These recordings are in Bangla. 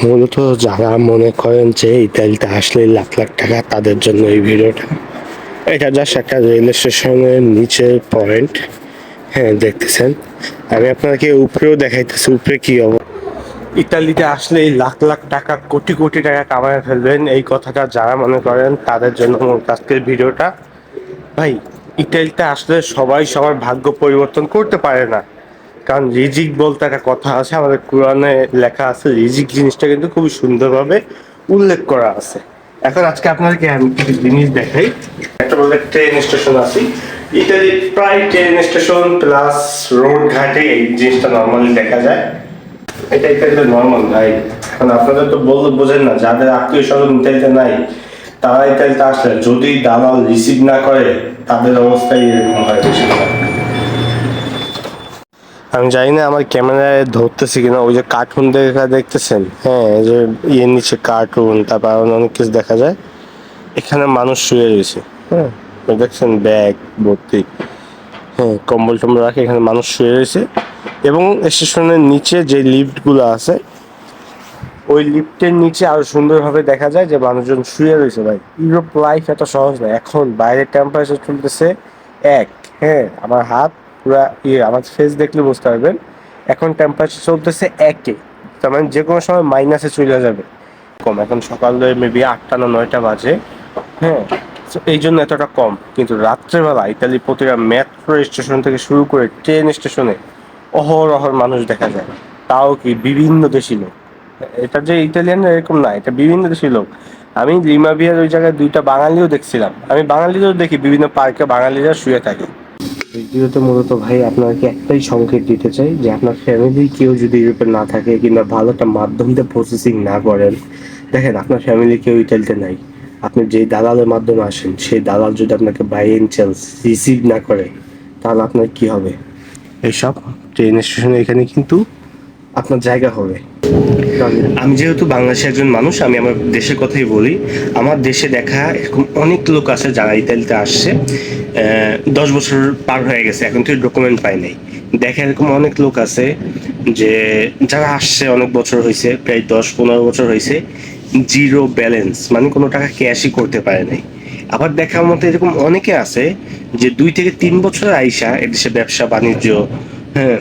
মূলত যারা মনে করেন যে ইতালিতে আসলে লাখ লাখ টাকা, তাদের জন্য এই ভিডিওটা। এটা জাস্ট একটা রেল স্টেশনের নিচের পয়েন্ট। হ্যাঁ, দেখতেছেন। আমি আপনাকে উপরেও দেখাইতেছি উপরে কি অবস্থা। ইতালিতে আসলে লাখ লাখ টাকা, কোটি কোটি টাকা কামায় ফেলবেন, এই কথাটা যারা মনে করেন তাদের জন্য আজকের ভিডিওটা। ভাই, ইতালিতে আসলে সবাই সবার ভাগ্য পরিবর্তন করতে পারে না, কারণ রিজিক বলতে একটা কথা আছে, আমাদের কোরআনে লেখা আছে। রিজিক জিনিসটা কিন্তু খুবই সুন্দরভাবে উল্লেখ করা আছে। এখন আজকে আপনাদেরকে আমি কিছু জিনিস দেখাই। একটা বলতে ট্রেন স্টেশন আছে ইত্যাদি, প্রায় ট্রেন স্টেশন প্লাস রোড ঘাটে এই জিনিসটা নর্মালি দেখা যায়। এটা ইত্যাদিতে নর্মাল ভাই। এখন আপনাদের তো বলতে বোঝেন না, যাদের আত্মীয় স্বজন ইত্যাদিতে নাই, তারা ইত্যাদিতে আসলে যদি দালাল রিসিভ না করে, তাদের অবস্থাই এরকম হয় বেশিরভাগ। আমি জানি না আমার ক্যামেরায় ধরতেছি কিনা, ওই যে কার্টুন দেখা দেখতেছেন, হ্যাঁ, এই যে ইয়ের নিচে কার্টুন, তারপর অনেক কিছু দেখা যায়। এখানে মানুষ শুয়ে রয়েছে, হ্যাঁ, দেখছেন, ব্যাগ ভর্তি, হ্যাঁ, কম্বল টম্বল রাখে, এখানে মানুষ শুয়ে রয়েছে। এবং স্টেশনের নিচে যে লিফটগুলো আছে, ওই লিফটের নিচে আরো সুন্দরভাবে দেখা যায় যে মানুষজন শুয়ে রয়েছে। ভাই, ইউরোপ লাইফ এত সহজ না। এখন বাইরের টেম্পারেচার চলতেছে এক, হ্যাঁ, আমার হাত পুরা আমার ফেস দেখলে বুঝতে পারবেন। এখন টেম্পারেচার চলতেছে একে, তার মানে যে কোনো সময় মাইনাসে চলে যাবে। কম, এখন সকালে মেবি 8টা না 9টা বাজে, হ্যাঁ। তো এই জন্য এতটা কম, কিন্তু রাত্রেবেলা ইতালি প্রতিটা মেট্রো স্টেশন থেকে শুরু করে ট্রেন স্টেশনে অহরহ মানুষ দেখা যায়। তাও কি বিভিন্ন দেশি লোক। এটা যে ইতালিয়ান এরকম না, এটা বিভিন্ন দেশের লোক। আমি লিমাবিয়ার ওই জায়গায় 2টা বাঙালিও দেখছিলাম। আমি বাঙালিদেরও দেখি বিভিন্ন পার্কে বাঙালিরা শুয়ে থাকে। ভিডিওতে মূলত ভাই আপনাকে একটাই সংকেত দিতে চাই যে আপনার ফ্যামিলি কেউ যদি ইউরোপে না থাকে, কিংবা ভালো একটা মাধ্যম দিয়ে প্রসেসিং না করেন, দেখেন আপনার ফ্যামিলি কেউ ইতালিতে নাই, আপনি যেই দালালের মাধ্যমে আসেন, সেই দালাল যদি আপনাকে বাই এনি চান্স রিসিভ না করে, তাহলে আপনার কি হবে? এইসব ট্রেন স্টেশনে এখানে কিন্তু আপনার জায়গা হবে। আমি যেহেতু বাংলাদেশের একজন মানুষ, আমি আমার দেশের কথাই বলি। আমার দেশে দেখা এরকম অনেক লোক আছে যারা ইতালিতে আসছে, 10 বছর পার হয়ে গেছে, এখন তো ডকুমেন্ট পাই নাই। দেখা এরকম অনেক লোক আছে যে যারা আসছে অনেক বছর হয়েছে, প্রায় 10-15 বছর হয়েছে, জিরো ব্যালেন্স, মানে কোনো টাকা ক্যাশই করতে পারে নাই। আবার দেখার মতো এরকম অনেকে আছে যে 2 থেকে 3 বছর আইসা এদেশে ব্যবসা বাণিজ্য, হ্যাঁ,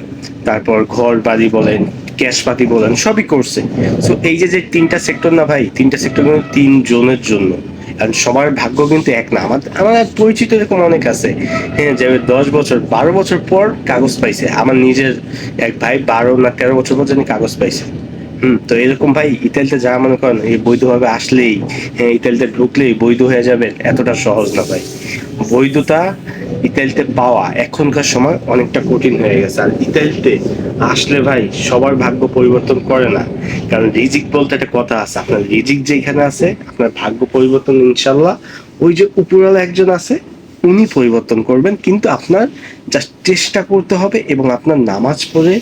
তারপর ঘর বাড়ি বলেন, ক্যাশ পাতি বলেন, সবই করছে। সো এই যে যে 3টা সেক্টর না ভাই, 3টা সেক্টর কিন্তু 3 জনের জন্য। কারণ সবার ভাগ্য কিন্তু এক না। আমার পরিচিত এরকম অনেক আছে, হ্যাঁ, যে 10 বছর 12 বছর পর কাগজ পাইছে। আমার নিজের এক ভাই 12 না 13 বছর পর জানি কাগজ পাইছে। তো এরকম ভাই, ইতালিতে যা মনে করেন এই বৈধভাবে আসলেই, হ্যাঁ, ইতালিতে ঢুকলেই বৈধ হয়ে যাবে, এতটা সহজ না ভাই। বৈধতা ইতালিতে পাওয়া এখনকার সময় অনেকটা কঠিন হয়ে গেছে। আর ইতালিতে আসলে ভাই সবার ভাগ্য পরিবর্তন করে না, কারণ রিজিক বলতে একটা কথা আছে। আপনার রিজিক যেখানে আছে, আপনার ভাগ্য পরিবর্তন ইনশাল্লাহ ওই যে উপরওয়ালা একজন আছে, উনি পরিবর্তন করবেন। কিন্তু আপনার জাস্ট চেষ্টা করতে হবে এবং আপনার নামাজ পড়ে,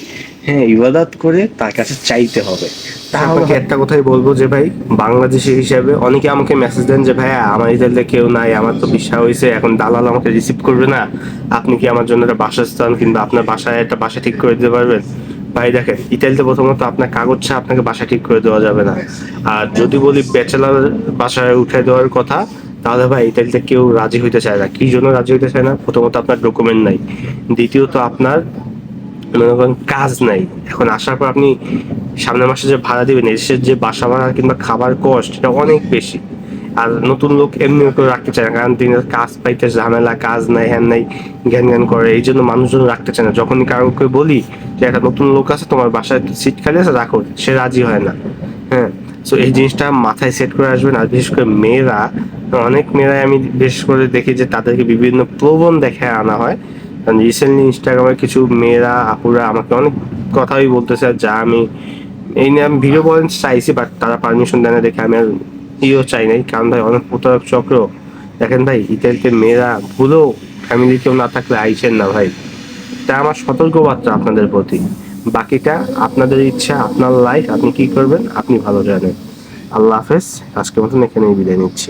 হ্যাঁ, ইবাদত করে তার কাছে চাইতে হবে। তাহলে একটা কথাই বলবো যে ভাই, বাংলাদেশি হিসাবে অনেকে আমাকে মেসেজ দেন যে ভাইয়া আমার ইতালিতে কেউ নাই, আমার তো বিশ্বাস হয়েছে, এখন দালাল আমাকে রিসিভ করবে না, আপনি কি আমার জন্য একটা বাসস্থান কিংবা আপনার বাসায় একটা বাসা ঠিক করে দিতে পারবেন? ভাই দেখেন, ইতালিতে প্রথমত আপনার কাগজ ছাড়া আপনাকে বাসা ঠিক করে দেওয়া যাবে না। আর যদি বলি ব্যাচেলার বাসায় উঠে দেওয়ার কথা, তাহলে ভাই ইতালিতে কেউ রাজি হইতে চায় না। কি জন্য রাজি হইতে চায় না? প্রথমত আপনার ডকুমেন্ট নাই, দ্বিতীয়ত আপনার মনে করেন কাজ নাই। এখন আসার পর আপনি সামনের মাসে যে ভাড়া দিবেন, এসের যে বাসা ভাড়া কিংবা খাবার কস্ট, এটা অনেক বেশি। আর নতুন লোক এমনি করে রাখতে চায় না, কারণ তিনি কাজ পাইতে ঝামেলা, কাজ নাই, হ্যান নাই, জ্ঞান জ্ঞান করে, এই জন্য মানুষজন রাখতে চায় না। যখনই কাউকে বলি যে একটা নতুন লোক আছে, তোমার বাসায় সিট খালি আছে, রাখো, সে রাজি হয় না, হ্যাঁ। সো এই জিনিসটা মাথায় সেট করে আসবেন। আর বিশেষ করে মেয়েরা, অনেক মেয়েরাই আমি বিশেষ করে দেখি যে তাদেরকে বিভিন্ন প্রলোভন দেখায় আনা হয়। কারণ রিসেন্টলি ইনস্টাগ্রামে কিছু মেয়েরা আপুরা আমাকে অনেক কথাই বলতেছে, যা আমি এই নিয়ে আমি ভিডিও বলেন চাইছি, বাট তারা পারমিশন দেয় না দেখে আমি আর চাই নাই। কারণ ভাই অনেক প্রতারক চক্র। দেখেন ভাই, ইতালিতে মেয়েরা ভুলেও ফ্যামিলি কেউ না থাকলে আইসেন না ভাই। এটা আমার সতর্ক বার্তা আপনাদের প্রতি। বাকিটা আপনাদের ইচ্ছা, আপনার লাইফ, আপনি কি করবেন আপনি ভালো জানেন। আল্লাহ হাফেজ, আজকের মতন এখানেই বিদায় নিচ্ছি।